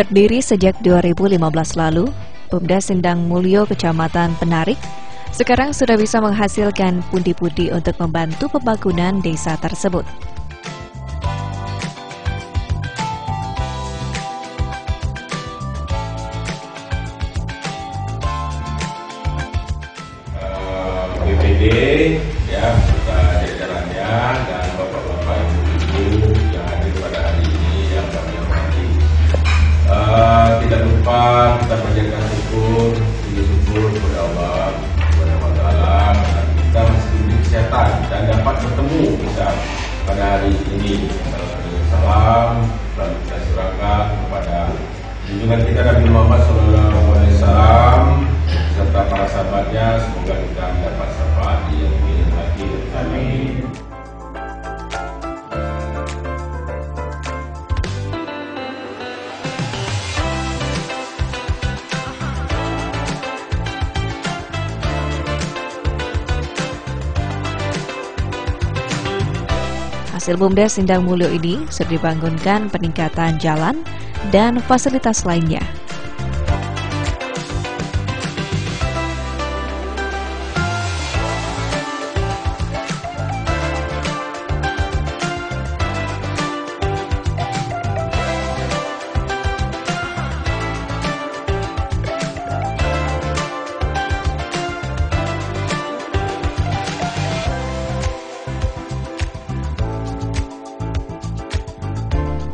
Berdiri sejak 2015 lalu, Bumdes Sindang Mulyo Kecamatan Penarik sekarang sudah bisa menghasilkan pundi-pundi untuk membantu pembangunan desa tersebut. BPD ya serta jajarannya dan bapak-bapak ibu-ibu yang hadir pada hari ini yang kami hormati. Tidak lupa kita panjatkan syukur kepada Allah Subhanahu wa taala karena kita masih diberi kesehatan dan dapat bertemu kita pada hari ini. Salam selalu kita surahkan kepada junjungan kita Nabi Muhammad SAW serta para sahabatnya, semoga kita mendapat syafaat di yaumil akhir. Amin. Hasil Bumdes Sindang Mulyo ini sudah dibangunkan peningkatan jalan dan fasilitas lainnya.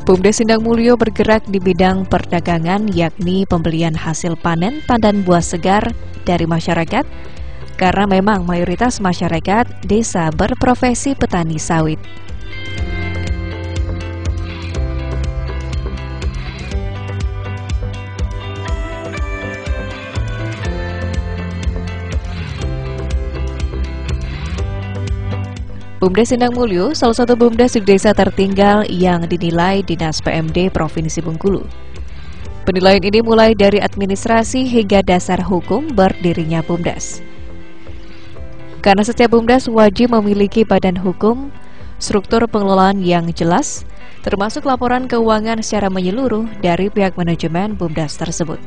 Bumdes Sindang Mulyo bergerak di bidang perdagangan, yakni pembelian hasil panen tandan buah segar dari masyarakat, karena memang mayoritas masyarakat desa berprofesi petani sawit. Bumdes Sindang Mulyo salah satu bumdes di desa tertinggal yang dinilai Dinas PMD Provinsi Bengkulu. Penilaian ini mulai dari administrasi hingga dasar hukum berdirinya bumdes. Karena setiap bumdes wajib memiliki badan hukum, struktur pengelolaan yang jelas, termasuk laporan keuangan secara menyeluruh dari pihak manajemen bumdes tersebut.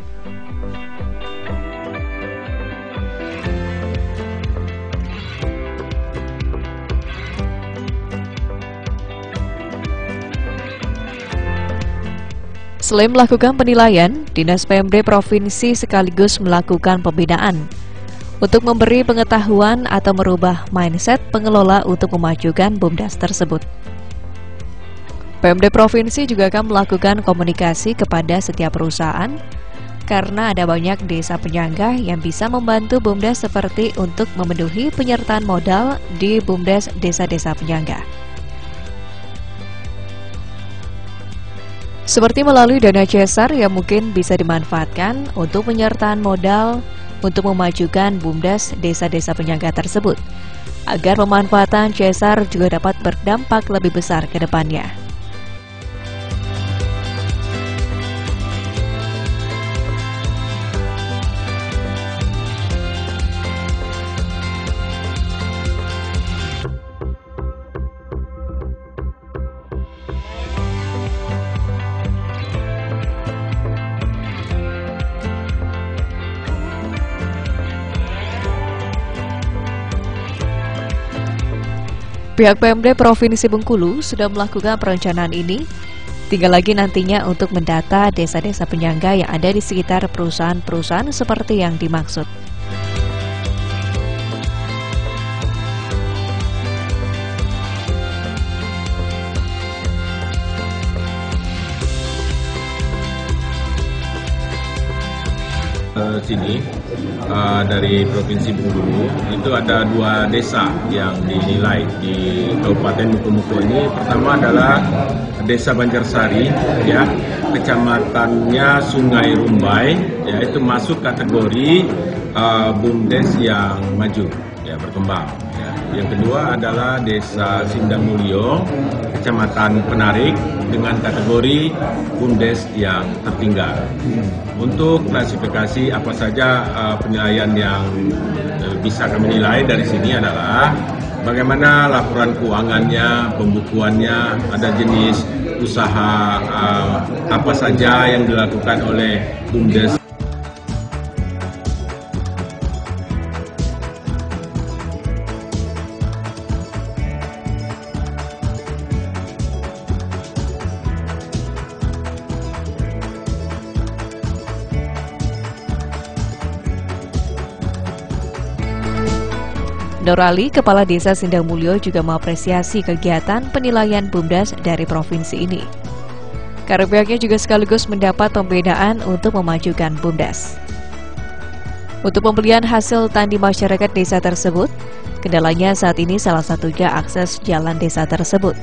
Selain melakukan penilaian, Dinas PMD Provinsi sekaligus melakukan pembinaan untuk memberi pengetahuan atau merubah mindset pengelola untuk memajukan bumdes tersebut. PMD Provinsi juga akan melakukan komunikasi kepada setiap perusahaan karena ada banyak desa penyangga yang bisa membantu bumdes seperti untuk memenuhi penyertaan modal di bumdes desa-desa penyangga. Seperti melalui dana CSR yang mungkin bisa dimanfaatkan untuk penyertaan modal untuk memajukan bumdes desa-desa penyangga tersebut, agar pemanfaatan CSR juga dapat berdampak lebih besar ke depannya. Pihak PMD Provinsi Bengkulu sudah melakukan perencanaan ini, tinggal lagi nantinya untuk mendata desa-desa penyangga yang ada di sekitar perusahaan-perusahaan seperti yang dimaksud. Sini dari Provinsi Bengkulu itu ada 2 desa yang dinilai di Kabupaten Mukomuko ini. Pertama adalah Desa Banjarsari, ya, kecamatannya Sungai Rumbai, ya, itu masuk kategori bumdes yang maju, ya, berkembang. Ya. Yang kedua adalah Desa Sindang Mulyo, Kecamatan Penarik, dengan kategori bumdes yang tertinggal. Untuk klasifikasi apa saja penilaian yang bisa kami nilai dari sini adalah bagaimana laporan keuangannya, pembukuannya, ada jenis usaha apa saja yang dilakukan oleh BUMDes. Nurali, Kepala Desa Sindang Mulyo, juga mengapresiasi kegiatan penilaian BUMDes dari provinsi ini. Karena pihaknya juga sekaligus mendapat pembinaan untuk memajukan BUMDes. Untuk pembelian hasil tani masyarakat desa tersebut, kendalanya saat ini salah satunya akses jalan desa tersebut.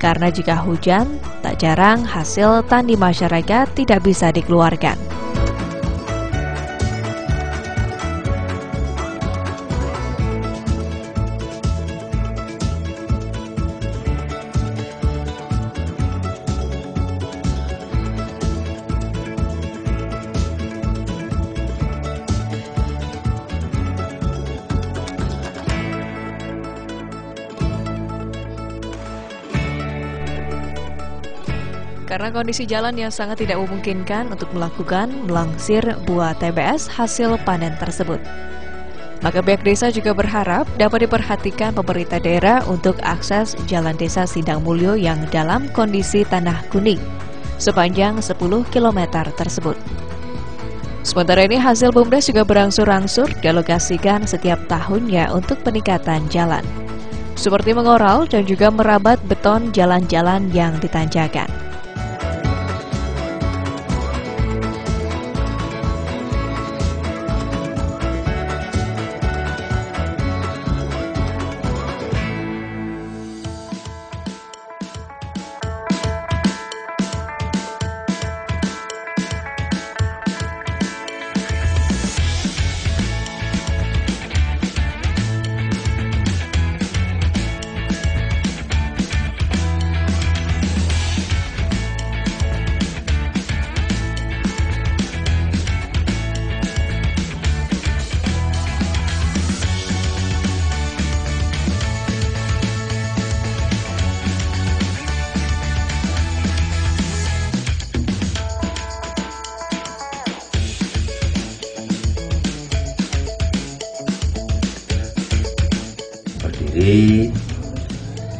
Karena jika hujan, tak jarang hasil tani masyarakat tidak bisa dikeluarkan. Karena kondisi jalan yang sangat tidak memungkinkan untuk melakukan melangsir buah TBS hasil panen tersebut. Maka pihak desa juga berharap dapat diperhatikan pemerintah daerah untuk akses jalan desa Sindang Mulyo yang dalam kondisi tanah kuning sepanjang 10 km tersebut. Sementara ini hasil BUMDes juga berangsur-angsur dialokasikan setiap tahunnya untuk peningkatan jalan, seperti mengoral dan juga merabat beton jalan-jalan yang ditanjakan. Berdiri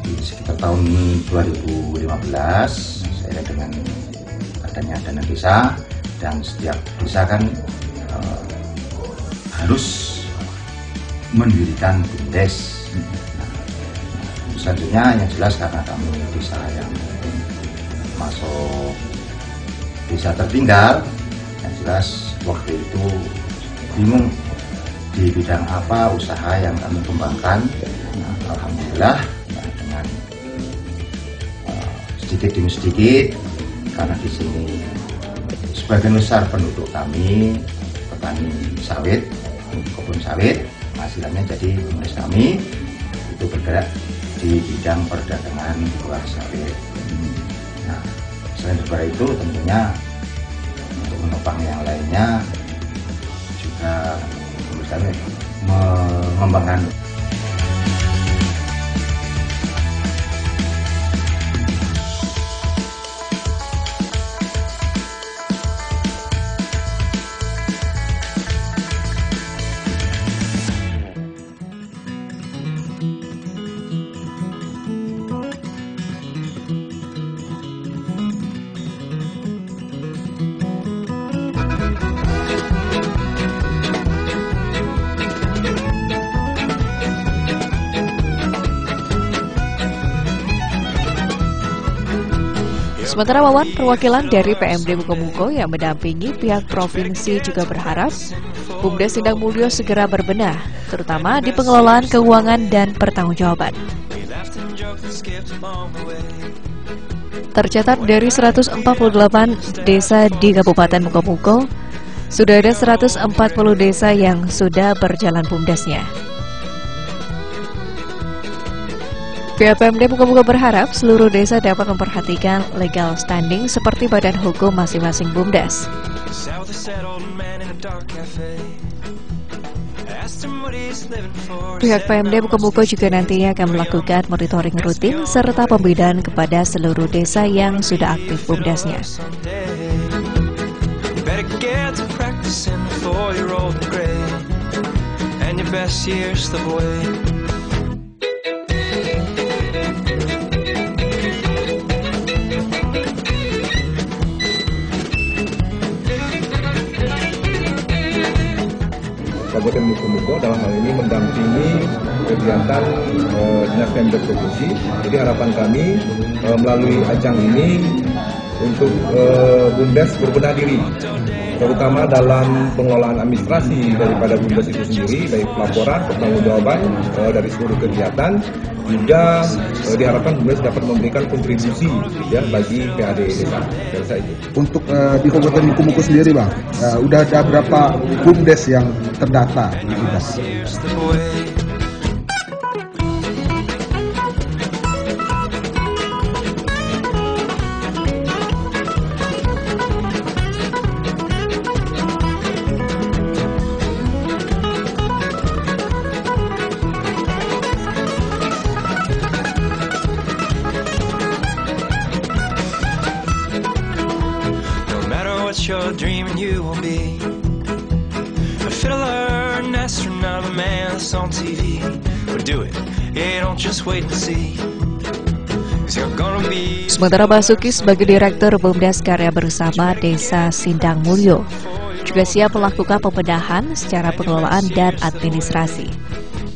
di sekitar tahun 2015 saya dengan adanya dana desa, dan setiap desa kan harus mendirikan BUMDes. Selanjutnya yang jelas karena kami desa yang masuk desa tertinggal, yang jelas waktu itu bingung di bidang apa usaha yang kami kembangkan. Alhamdulillah dengan sedikit demi sedikit, karena di sini sebagian besar penduduk kami petani sawit, kebun sawit, hasilnya jadi BUMDes kami itu bergerak di bidang perdagangan buah sawit. Nah, selain daripada itu tentunya untuk menopang yang lainnya juga BUMDes kami mengembangkan Sementara Wawan, perwakilan dari PMD Mukomuko yang mendampingi pihak provinsi juga berharap BUMDes Sindang Mulyo segera berbenah, terutama di pengelolaan keuangan dan pertanggungjawaban. Tercatat dari 148 desa di Kabupaten Mukomuko, sudah ada 140 desa yang sudah berjalan BUMDesnya. Pihak PMD Mukomuko berharap seluruh desa dapat memperhatikan legal standing seperti badan hukum masing-masing BUMDes. Pihak PMD Mukomuko juga nantinya akan melakukan monitoring rutin serta pembinaan kepada seluruh desa yang sudah aktif BUMDesnya. Kabupaten Mukomuko dalam hal ini mendampingi kegiatan Dinas PMD Provinsi. Jadi harapan kami melalui ajang ini untuk BUMDes berbenah diri, terutama dalam pengelolaan administrasi daripada BUMDes itu sendiri, dari pelaporan, pertanggungjawaban dari seluruh kegiatan. Juga diharapkan BUMDes dapat memberikan kontribusi ya bagi PAD desa itu. Untuk di Kabupaten Mukomuko sendiri, Bang, udah ada berapa BUMDes yang terdata di kita? Your dream and you will be a fiddler, an astronaut, a man that's on TV. But do it, yeah, don't just wait and see. Sementara Basuki sebagai Direktur BUMDes Karya Bersama Desa Sindang Mulyo juga siap melakukan pembenahan secara pengelolaan dan administrasi.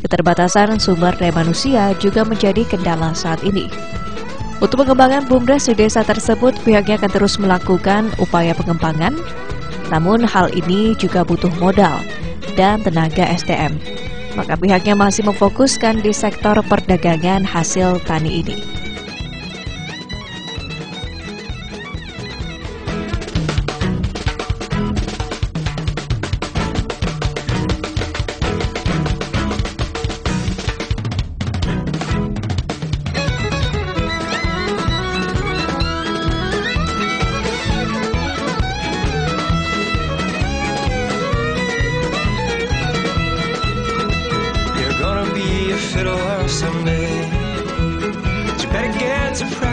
Keterbatasan sumber daya manusia juga menjadi kendala saat ini. Untuk pengembangan BUMDes di desa tersebut, pihaknya akan terus melakukan upaya pengembangan. Namun hal ini juga butuh modal dan tenaga SDM. Maka pihaknya masih memfokuskan di sektor perdagangan hasil tani ini.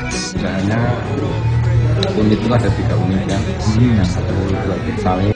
Sebenarnya unit itu ada 3 unit ya, yang satu buat sawit.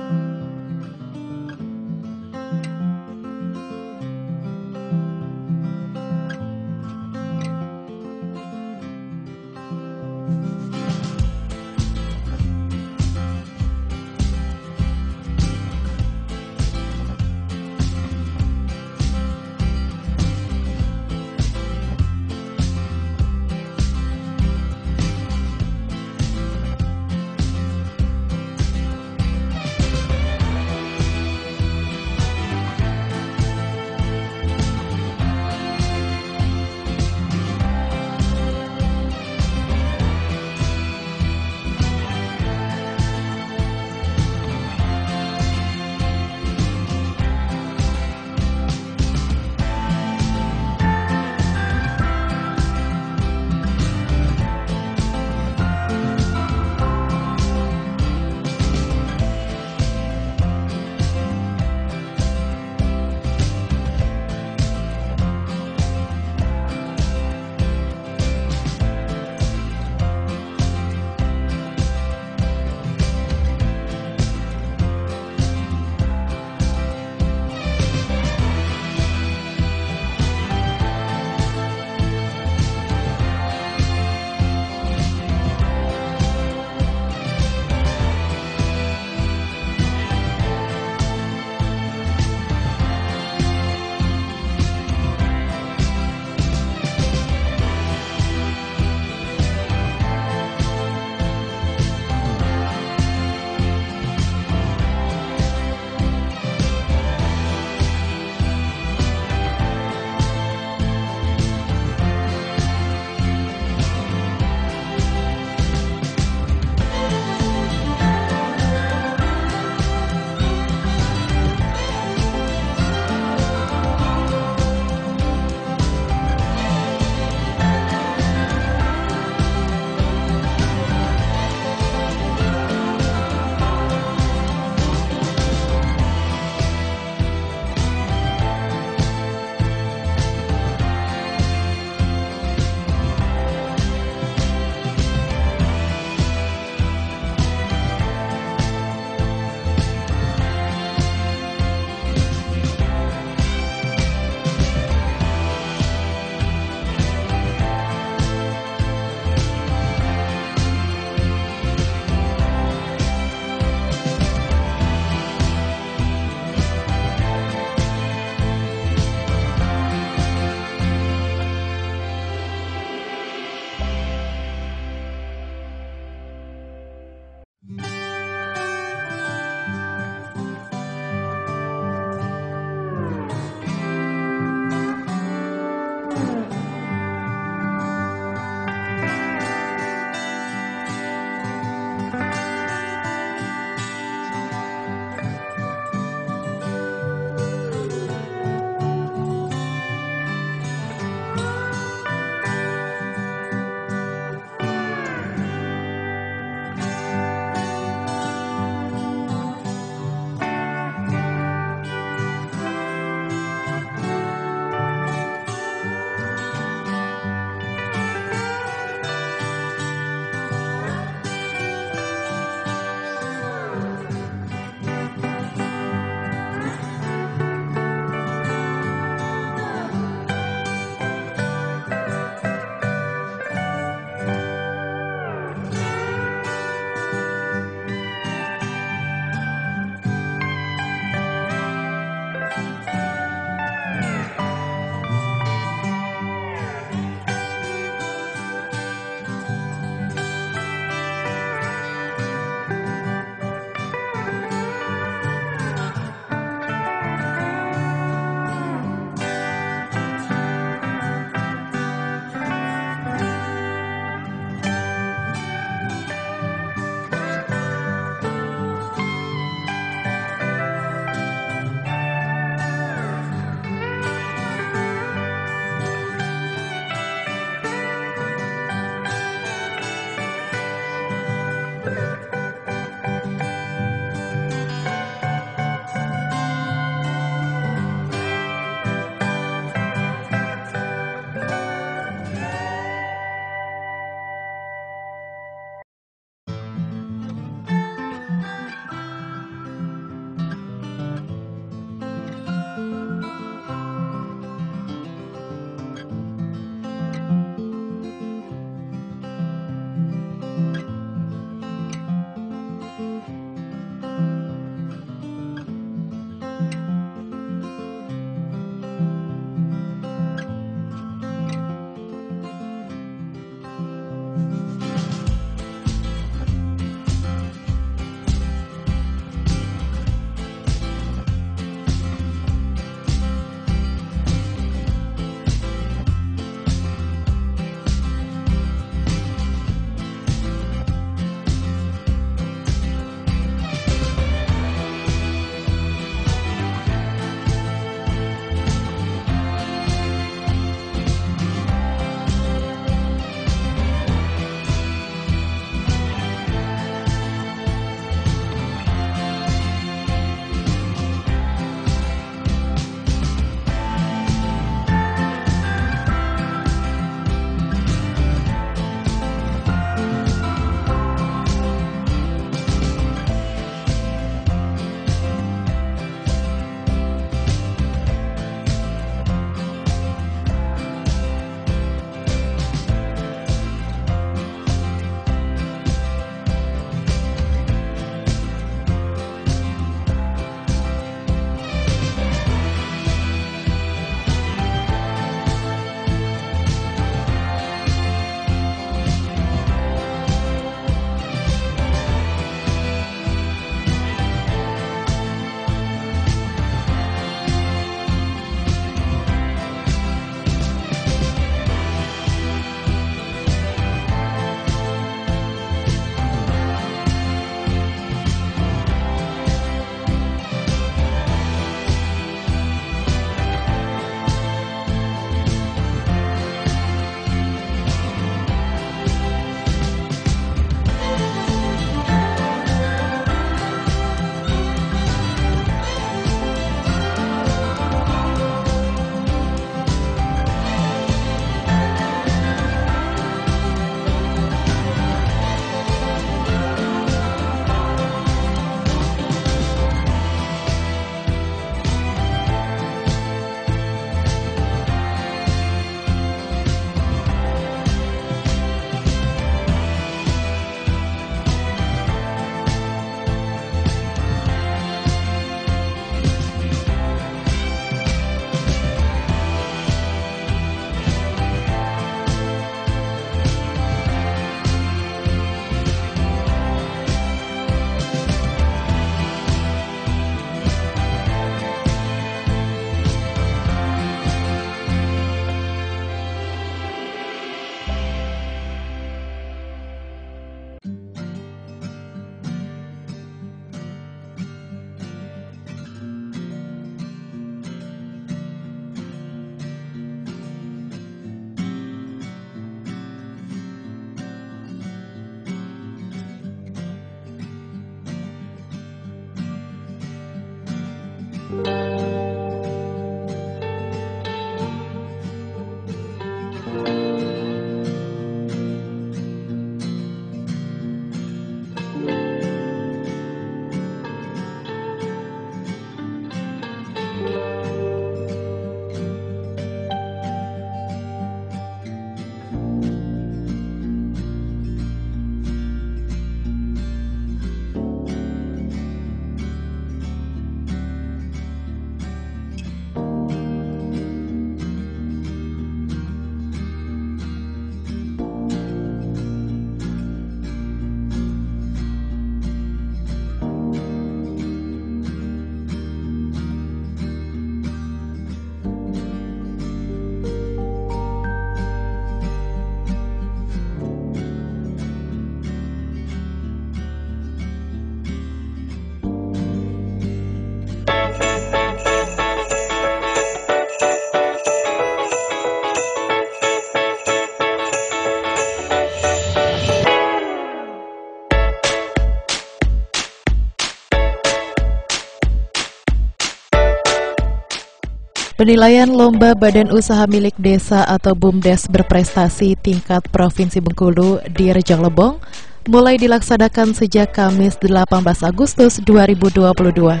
Penilaian Lomba Badan Usaha Milik Desa atau BUMDes berprestasi tingkat Provinsi Bengkulu di Rejang Lebong mulai dilaksanakan sejak Kamis 18 Agustus 2022.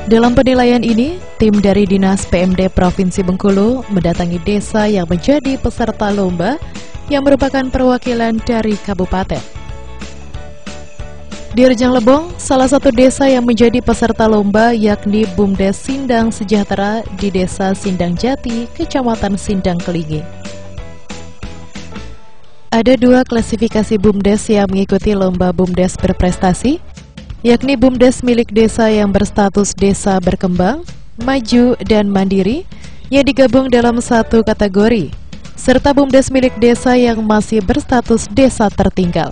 Dalam penilaian ini, tim dari Dinas PMD Provinsi Bengkulu mendatangi desa yang menjadi peserta lomba yang merupakan perwakilan dari kabupaten. Di Rejang Lebong, salah satu desa yang menjadi peserta lomba yakni BUMDes Sindang Sejahtera di Desa Sindang Jati, Kecamatan Sindang Kelingi. Ada dua klasifikasi BUMDes yang mengikuti lomba BUMDes berprestasi, yakni BUMDes milik desa yang berstatus desa berkembang, maju, dan mandiri yang digabung dalam satu kategori, serta BUMDes milik desa yang masih berstatus desa tertinggal.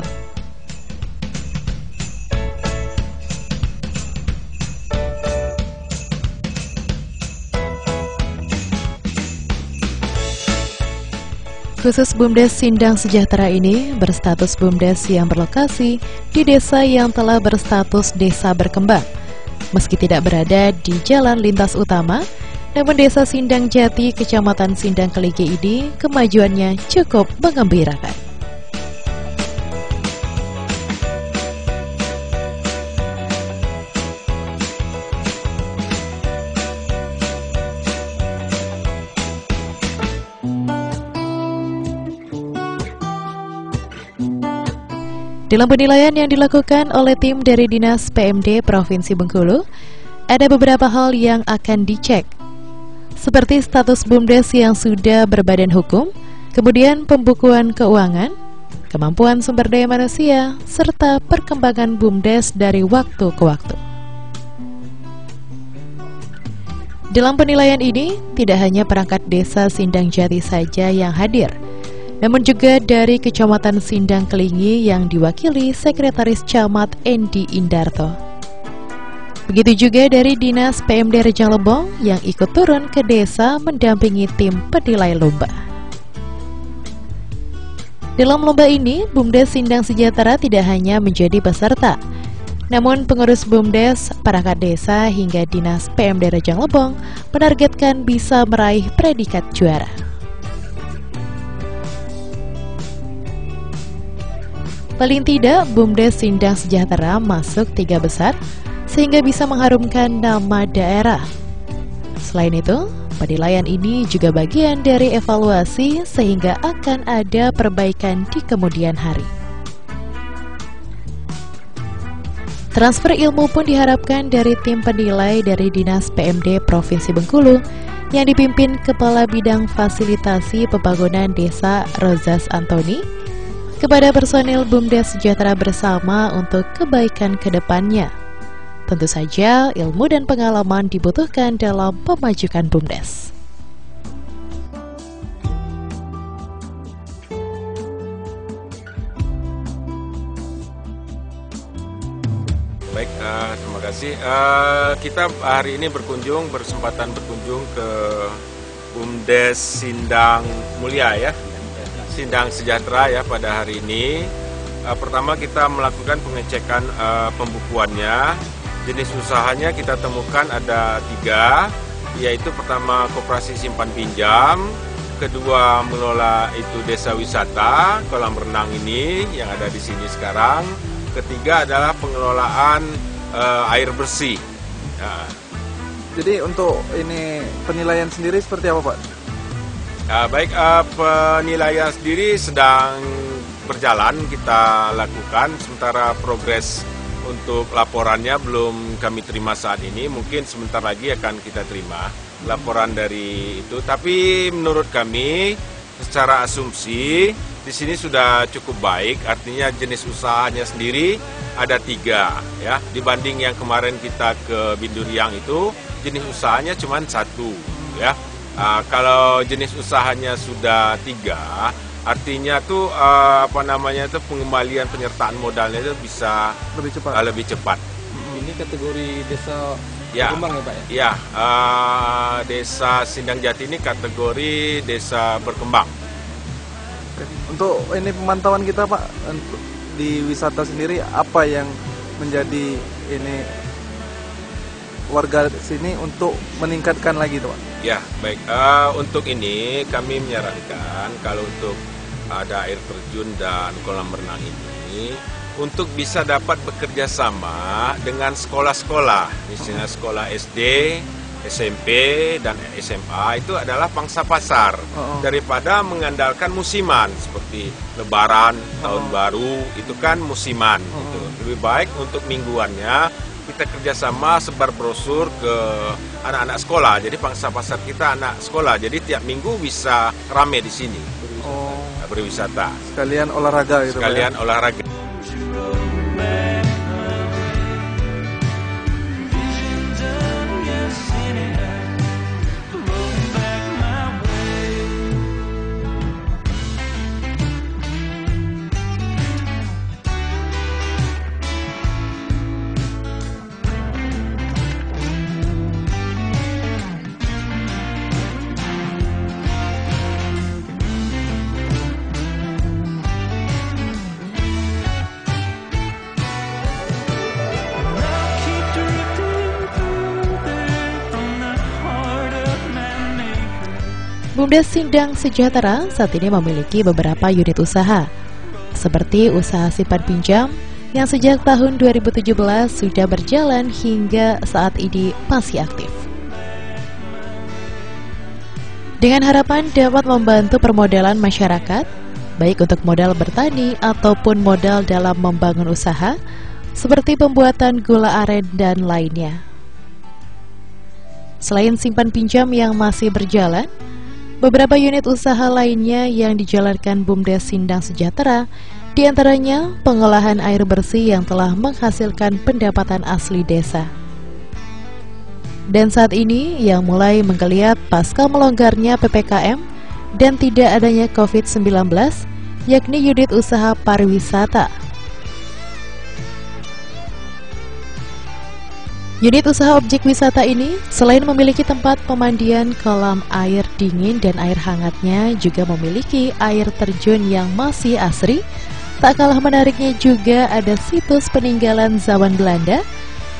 Khusus BUMDes Sindang Sejahtera ini berstatus BUMDes yang berlokasi di desa yang telah berstatus desa berkembang. Meski tidak berada di jalan lintas utama, namun desa Sindang Jati, Kecamatan Sindang Kelingi ini kemajuannya cukup menggembirakan. Dalam penilaian yang dilakukan oleh tim dari Dinas PMD Provinsi Bengkulu, ada beberapa hal yang akan dicek, seperti status BUMDes yang sudah berbadan hukum, kemudian pembukuan keuangan, kemampuan sumber daya manusia, serta perkembangan BUMDes dari waktu ke waktu. Dalam penilaian ini, tidak hanya perangkat desa Sindang Jati saja yang hadir, namun juga dari Kecamatan Sindang Kelingi yang diwakili Sekretaris Camat Endi Indarto. Begitu juga dari Dinas PMD Rejang Lebong yang ikut turun ke desa mendampingi tim penilai lomba. Dalam lomba ini, BUMDes Sindang Sejahtera tidak hanya menjadi peserta, namun pengurus BUMDes, perangkat desa hingga Dinas PMD Rejang Lebong menargetkan bisa meraih predikat juara. Paling tidak, BUMDes Sindang Sejahtera masuk 3 besar, sehingga bisa mengharumkan nama daerah. Selain itu, penilaian ini juga bagian dari evaluasi sehingga akan ada perbaikan di kemudian hari. Transfer ilmu pun diharapkan dari tim penilai dari Dinas PMD Provinsi Bengkulu yang dipimpin Kepala Bidang Fasilitasi Pembangunan Desa Rozas Antoni kepada personil BUMDes Sejahtera bersama untuk kebaikan ke depannya. Tentu saja ilmu dan pengalaman dibutuhkan dalam pemajukan BUMDes. Baik, terima kasih. Kita hari ini bersempatan berkunjung ke BUMDes Sindang Mulia ya. Sindang Sejahtera ya pada hari ini. Pertama kita melakukan pengecekan pembukuannya. Jenis usahanya kita temukan ada 3, yaitu pertama koperasi simpan pinjam, kedua mengelola itu desa wisata, kolam renang ini yang ada di sini sekarang, ketiga adalah pengelolaan air bersih. Nah. Jadi untuk ini penilaian sendiri seperti apa Pak? Baik, penilaian sendiri sedang berjalan kita lakukan, sementara progres untuk laporannya belum kami terima saat ini, mungkin sebentar lagi akan kita terima laporan dari itu. Tapi menurut kami secara asumsi di sini sudah cukup baik, artinya jenis usahanya sendiri ada 3 ya, dibanding yang kemarin kita ke Binduriang itu jenis usahanya cuma 1 ya. Kalau jenis usahanya sudah 3, artinya tuh pengembalian penyertaan modalnya itu bisa lebih cepat. Ini kategori desa berkembang ya Pak ya? Iya, desa Sindang Jati ini kategori desa berkembang. Untuk ini pemantauan kita Pak, untuk di wisata sendiri apa yang menjadi ini warga sini untuk meningkatkan lagi tuh Pak? Ya, baik. Untuk ini kami menyarankan kalau untuk ada air terjun dan kolam renang ini untuk bisa dapat bekerja sama dengan sekolah-sekolah, misalnya sekolah SD, SMP, dan SMA itu adalah pangsa pasar daripada mengandalkan musiman seperti Lebaran, Tahun Baru itu kan musiman. Gitu. Lebih baik untuk mingguannya kita kerjasama sebar brosur ke anak-anak sekolah. Jadi pangsa pasar kita anak sekolah. Jadi tiap minggu bisa rame di sini berwisata. Sekalian olahraga gitu. Sekalian olahraga. BUMDes Sindang Sejahtera saat ini memiliki beberapa unit usaha, seperti usaha simpan pinjam yang sejak tahun 2017 sudah berjalan hingga saat ini masih aktif. Dengan harapan dapat membantu permodalan masyarakat, baik untuk modal bertani ataupun modal dalam membangun usaha, seperti pembuatan gula aren dan lainnya. Selain simpan pinjam yang masih berjalan, beberapa unit usaha lainnya yang dijalankan BUMDes Sindang Sejahtera, diantaranya pengolahan air bersih yang telah menghasilkan pendapatan asli desa. Dan saat ini yang mulai menggeliat pasca melonggarnya PPKM dan tidak adanya COVID-19, yakni unit usaha pariwisata. Unit usaha objek wisata ini selain memiliki tempat pemandian, kolam air dingin dan air hangatnya, juga memiliki air terjun yang masih asri. Tak kalah menariknya juga ada situs peninggalan zaman Belanda,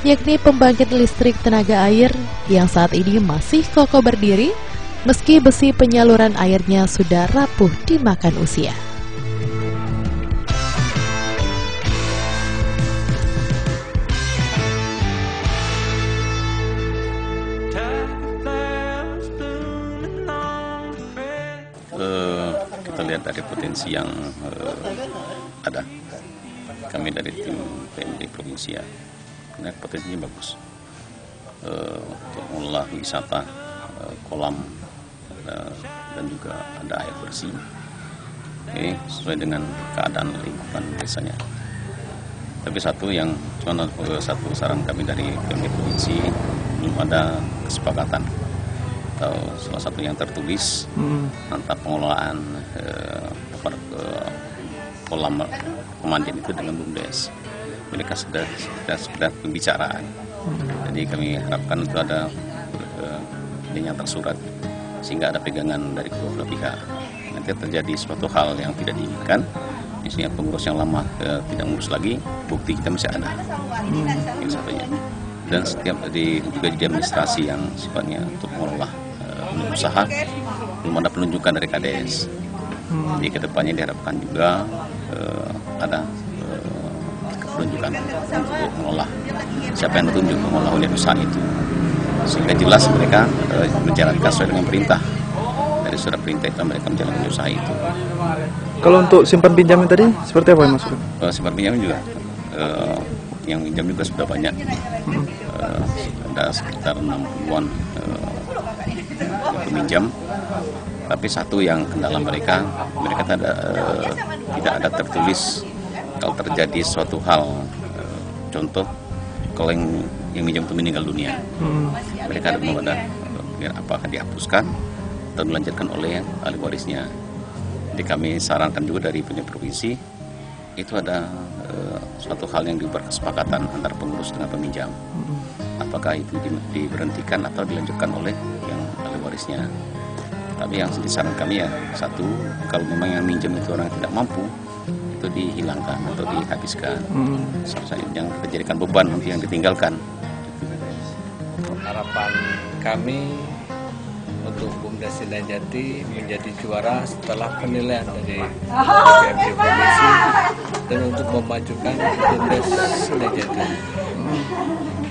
yakni pembangkit listrik tenaga air yang saat ini masih kokoh berdiri meski besi penyaluran airnya sudah rapuh dimakan usia. Kita lihat dari potensi yang ada. Kami dari tim PMD Provinsi ya, lihat potensinya bagus untuk mengelola wisata, kolam, dan juga ada air bersih. Ini sesuai dengan keadaan lingkungan desanya. Tapi satu saran kami dari PMD Provinsi, belum ada kesepakatan atau salah satu yang tertulis antara pengelolaan kolam pemandian itu dengan BUMDes. Mereka sudah sekedar pembicaraan. Jadi kami harapkan itu ada yang tersurat sehingga ada pegangan dari kedua belah pihak. Nanti terjadi suatu hal yang tidak diinginkan, misalnya pengurus yang lama tidak mengurus lagi, bukti kita masih ada. Yang satunya. Dan setiap juga di administrasi yang sifatnya untuk mengelola usaha belum ada penunjukan dari KDS. Jadi kedepannya diharapkan juga ada penunjukan untuk mengelola siapa yang ditunjuk mengelola unit usaha itu, sehingga jelas mereka menjalankan sesuai dengan perintah. Dari surat perintah itu mereka menjalankan usaha itu. Kalau untuk simpan pinjam tadi seperti apa Mas? Simpan pinjam juga yang pinjam juga sudah banyak. Ada sekitar 60-an peminjam, tapi satu yang kendala mereka tidak ada tertulis kalau terjadi suatu hal, contoh kalau yang minjam itu meninggal dunia, mereka belum ada apakah dihapuskan atau dilanjutkan oleh ahli warisnya. Jadi kami sarankan juga dari punya provinsi itu ada suatu hal yang berkesepakatan antara pengurus dengan peminjam. Apakah itu diberhentikan atau dilanjutkan oleh yang ahli warisnya. Tapi yang saran kami ya, satu, kalau memang yang minjem itu orang tidak mampu, itu dihilangkan atau dihabiskan. Yang kita jadikan beban nanti yang ditinggalkan. Harapan kami untuk BUMDes Sindanjati menjadi juara setelah penilaian dari PMD Provinsi dan untuk memajukan BUMDes Sindanjati.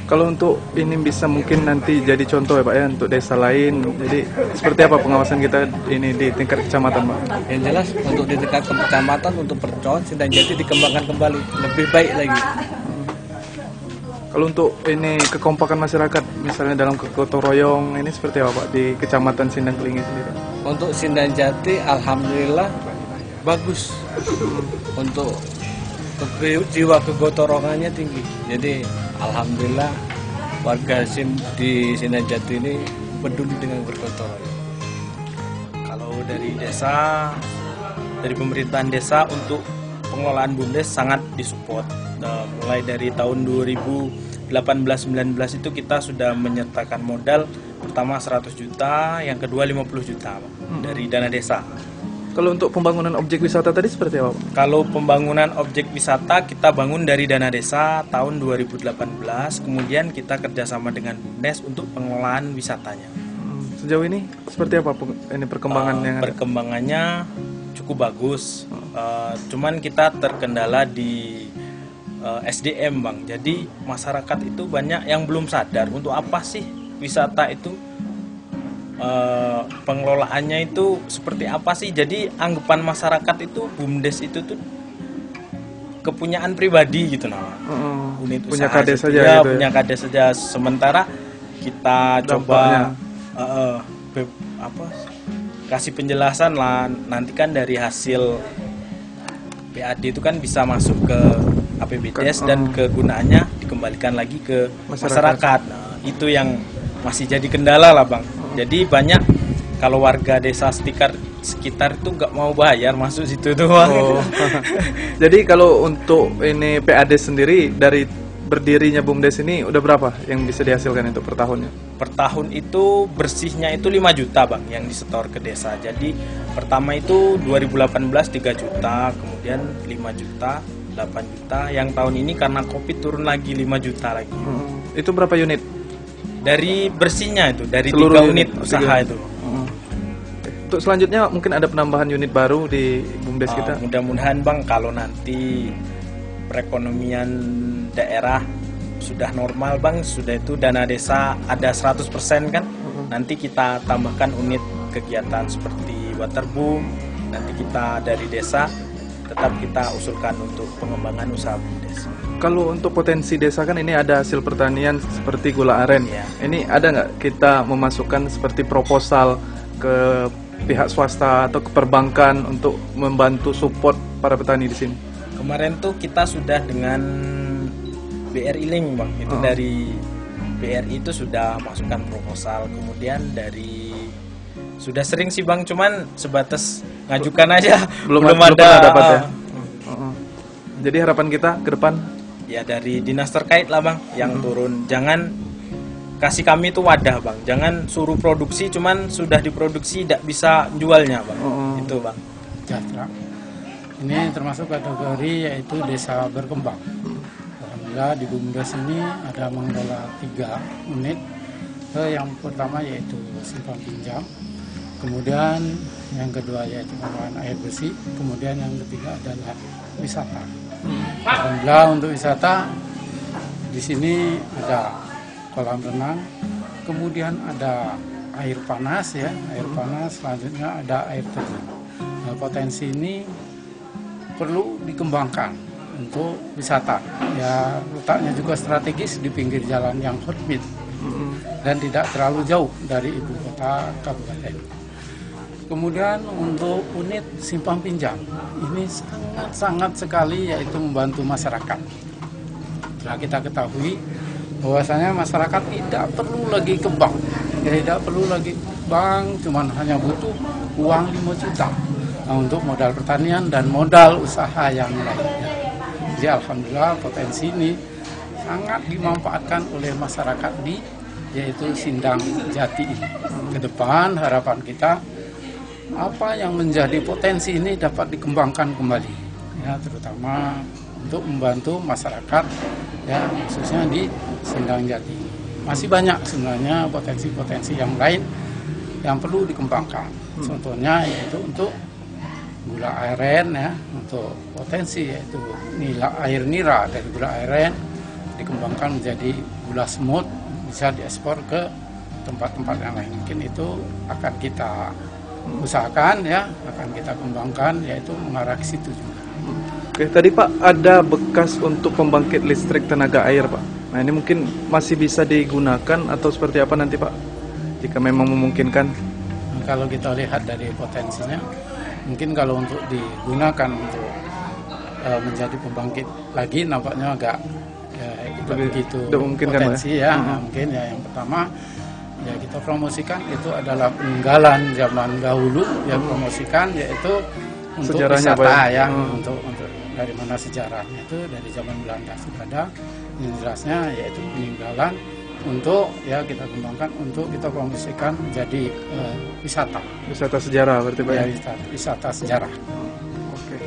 Kalau untuk ini bisa mungkin nanti jadi contoh ya Pak ya untuk desa lain. Jadi seperti apa pengawasan kita ini di tingkat kecamatan Pak? Yang jelas untuk di tingkat kecamatan untuk Percon Sindanjati dikembangkan kembali lebih baik lagi. Kalau untuk ini kekompakan masyarakat misalnya dalam kegotong royong ini seperti apa Pak di kecamatan Sindang Kelingi sendiri? Untuk Sindanjati alhamdulillah bagus. Untuk jiwa kegotorongannya tinggi. Jadi alhamdulillah warga di Sindanjati ini peduli dengan bergotong royong. Kalau dari desa, dari pemerintahan desa untuk pengelolaan BUMDes sangat disupport. Mulai dari tahun 2018-19 itu kita sudah menyertakan modal pertama 100 juta, yang kedua 50 juta dari dana desa. Kalau untuk pembangunan objek wisata tadi seperti apa? Kalau pembangunan objek wisata kita bangun dari dana desa tahun 2018, kemudian kita kerjasama dengan BUMDes untuk pengelolaan wisatanya. Sejauh ini seperti apa ini perkembangannya? Perkembangannya cukup bagus, cuman kita terkendala di SDM Bang. Jadi masyarakat itu banyak yang belum sadar untuk apa sih wisata itu, pengelolaannya itu seperti apa sih. Jadi anggapan masyarakat itu BUMDes itu tuh kepunyaan pribadi gitu nama. Unit punya usaha kades saja ya, gitu punya kades saja. Sementara kita coba kasih penjelasan lah, nanti kan dari hasil PAD itu kan bisa masuk ke APBDes dan kegunaannya dikembalikan lagi ke masyarakat. Nah, itu yang masih jadi kendala lah Bang. Jadi banyak kalau warga desa sekitar itu nggak mau bayar masuk situ tuh Bang. Jadi kalau untuk ini PAD sendiri dari berdirinya BUMDes ini udah berapa yang bisa dihasilkan itu per tahunnya? Per tahun itu bersihnya itu 5 juta Bang yang disetor ke desa. Jadi pertama itu 2018 3 juta, kemudian 5 juta, 8 juta. Yang tahun ini karena Covid turun lagi 5 juta lagi. Itu berapa unit? Dari bersihnya itu, dari seluruh 3 unit usaha itu. Untuk selanjutnya mungkin ada penambahan unit baru di BUMDes kita? Mudah-mudahan Bang kalau nanti perekonomian daerah sudah normal Bang, sudah itu dana desa ada 100% kan, nanti kita tambahkan unit kegiatan seperti waterboom, nanti kita dari desa tetap kita usulkan untuk pengembangan usaha BUMDes. Kalau untuk potensi desa kan ini ada hasil pertanian seperti gula aren, ini ada nggak kita memasukkan seperti proposal ke pihak swasta atau ke perbankan untuk membantu support para petani di sini? Kemarin tuh kita sudah dengan BRI Link Bang, itu dari BRI itu sudah masukkan proposal, kemudian dari sudah sering sih Bang, cuman sebatas ngajukan aja, belum ada dapat ya. Jadi harapan kita ke depan ya dari dinas terkait lah Bang yang turun, jangan kasih kami itu wadah Bang, jangan suruh produksi cuman sudah diproduksi tidak bisa jualnya Bang. Itu Bang. Jatra. Ini termasuk kategori yaitu desa berkembang. Alhamdulillah di BUMDes ini ada mengelola 3 unit. Yang pertama yaitu simpan pinjam, kemudian yang kedua yaitu pengelolaan air bersih, kemudian yang ketiga adalah wisata. Alhamdulillah untuk wisata di sini ada kolam renang, kemudian ada air panas ya, air panas, selanjutnya ada air terjun. Nah, potensi ini perlu dikembangkan untuk wisata. Ya, letaknya juga strategis di pinggir jalan yang hotmit dan tidak terlalu jauh dari ibu kota kabupaten. Kemudian untuk unit simpan pinjam ini sangat sekali yaitu membantu masyarakat. Setelah kita ketahui bahwasanya masyarakat tidak perlu lagi ke bank, tidak perlu lagi bank, cuman hanya butuh uang 5 juta. Nah, untuk modal pertanian dan modal usaha yang lainnya. Jadi alhamdulillah potensi ini sangat dimanfaatkan oleh masyarakat yaitu Sindang Jati ini. Ke depan harapan kita apa yang menjadi potensi ini dapat dikembangkan kembali, ya, terutama untuk membantu masyarakat, ya, khususnya di Sindang Jati. Masih banyak sebenarnya potensi-potensi yang lain yang perlu dikembangkan. Contohnya yaitu untuk gula aren, ya, untuk potensi yaitu air nira dari gula aren dikembangkan menjadi gula semut, bisa diekspor ke tempat-tempat yang lain. Mungkin itu akan kita usahakan, ya, akan kita kembangkan, yaitu mengarah ke situ juga. Oke, tadi Pak ada bekas untuk pembangkit listrik tenaga air, Pak. Nah, ini mungkin masih bisa digunakan atau seperti apa nanti, Pak? Jika memang memungkinkan. Nah, kalau kita lihat dari potensinya, mungkin kalau untuk digunakan untuk menjadi pembangkit lagi nampaknya agak begitu potensi, ya. Mungkin ya yang pertama ya kita promosikan itu adalah peninggalan zaman dahulu, ya, promosikan yaitu untuk sejarahnya, wisata, ya, untuk dari mana sejarahnya itu dari zaman Belanda sudah ada, yang jelasnya yaitu peninggalan untuk, ya, kita kembangkan untuk kita promosikan menjadi wisata sejarah berarti, Pak, ya, wisata sejarah. Oke.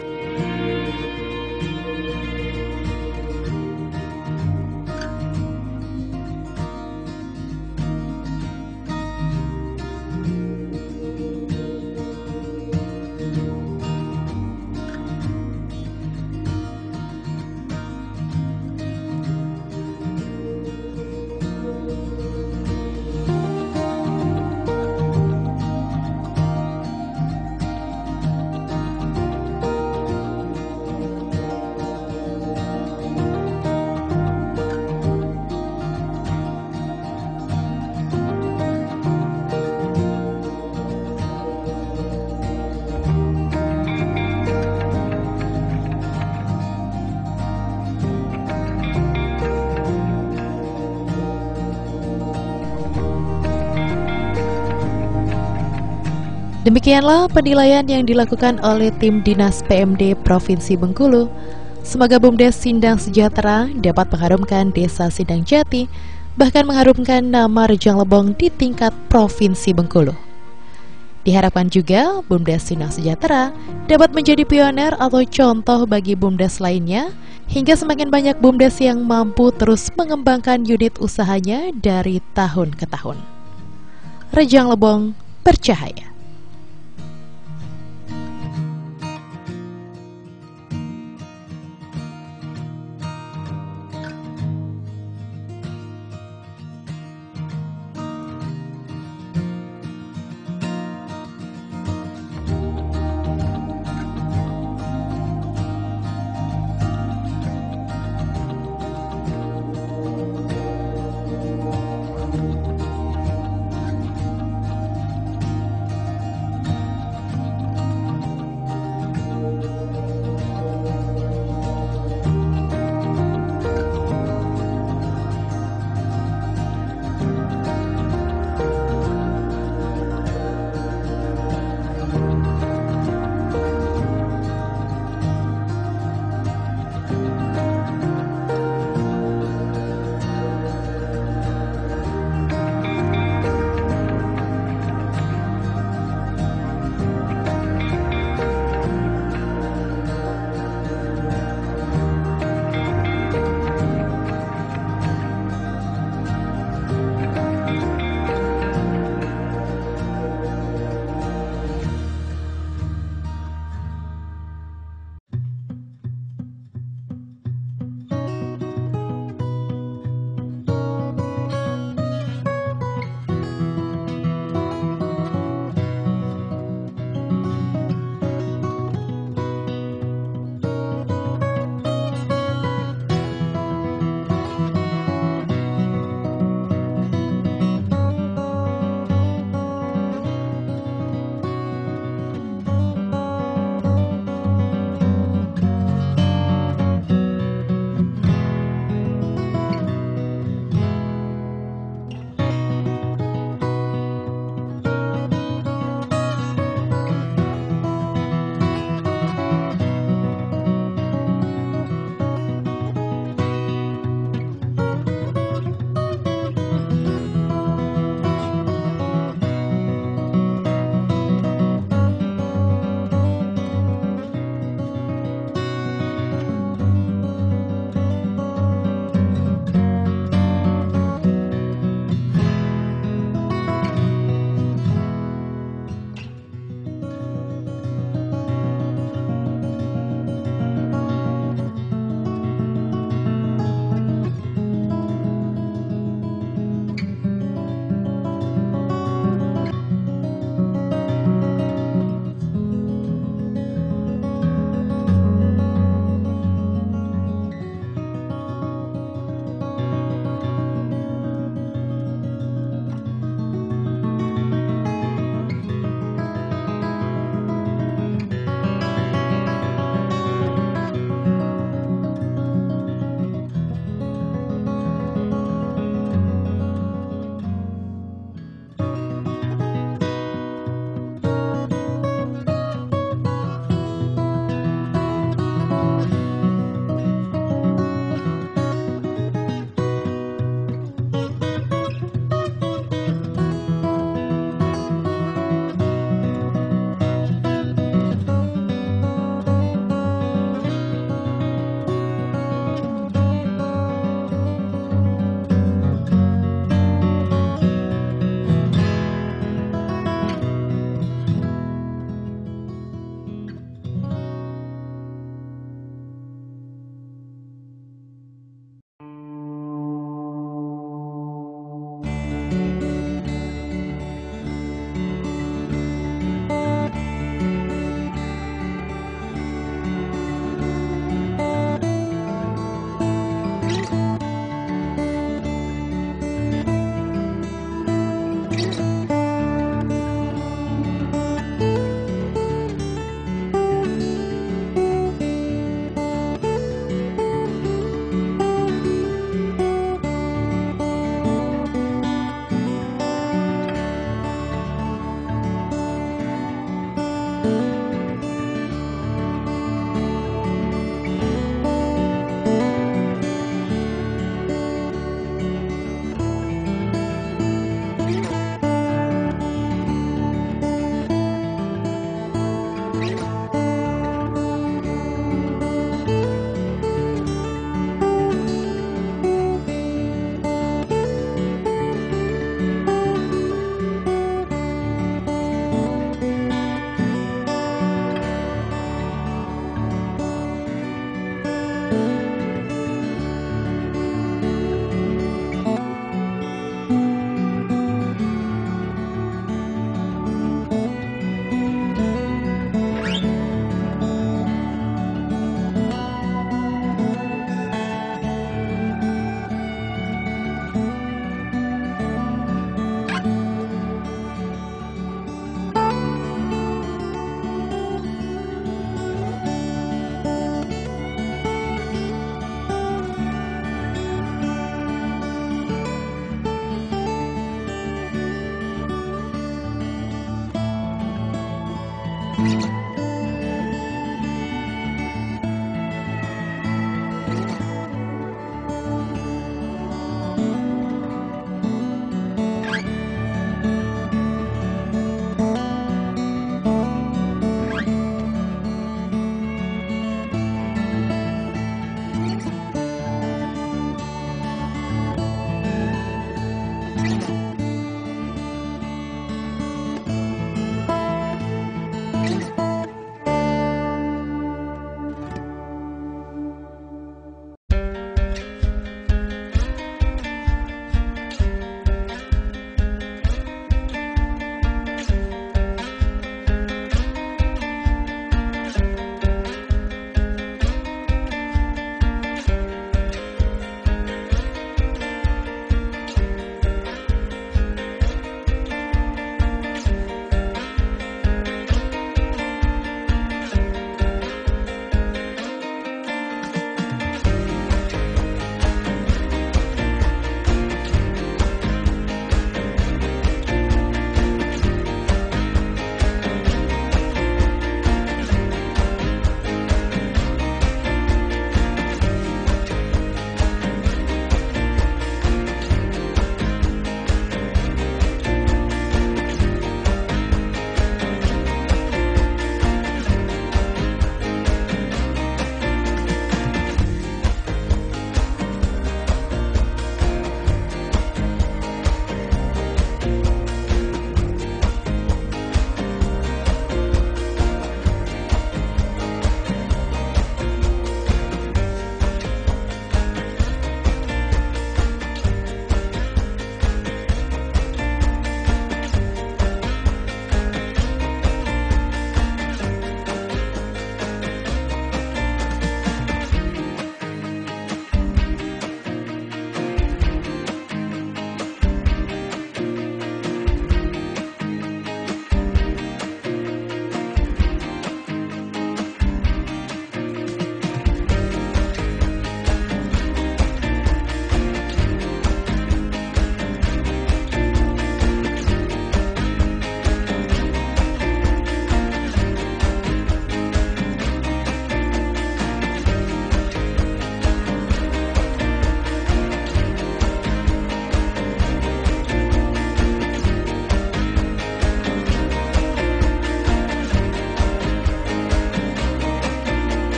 Demikianlah penilaian yang dilakukan oleh tim Dinas PMD Provinsi Bengkulu. Semoga BUMDes Sindang Sejahtera dapat mengharumkan Desa Sindang Jati, bahkan mengharumkan nama Rejang Lebong di tingkat Provinsi Bengkulu. Diharapkan juga BUMDes Sindang Sejahtera dapat menjadi pioner atau contoh bagi BUMDes lainnya, hingga semakin banyak BUMDes yang mampu terus mengembangkan unit usahanya dari tahun ke tahun. Rejang Lebong bercahaya.